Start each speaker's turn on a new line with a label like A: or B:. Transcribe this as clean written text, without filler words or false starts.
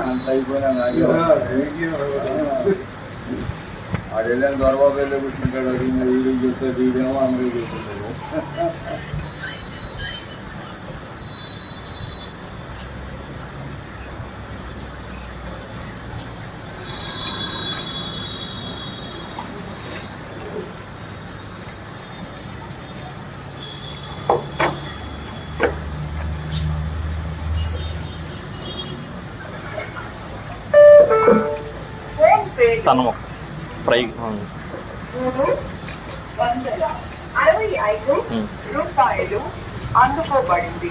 A: అంత అయిపోయినా నాకే ఆడెళ్ళని దొరబాబు వెళ్ళి కూర్చుంటాడు. అది వీడియో చెప్తాడు, వీడేమో అమలు చెప్తుంటాడు.
B: సన్నము ఫ్రై
C: రూపాయలు అందుకోబడింది.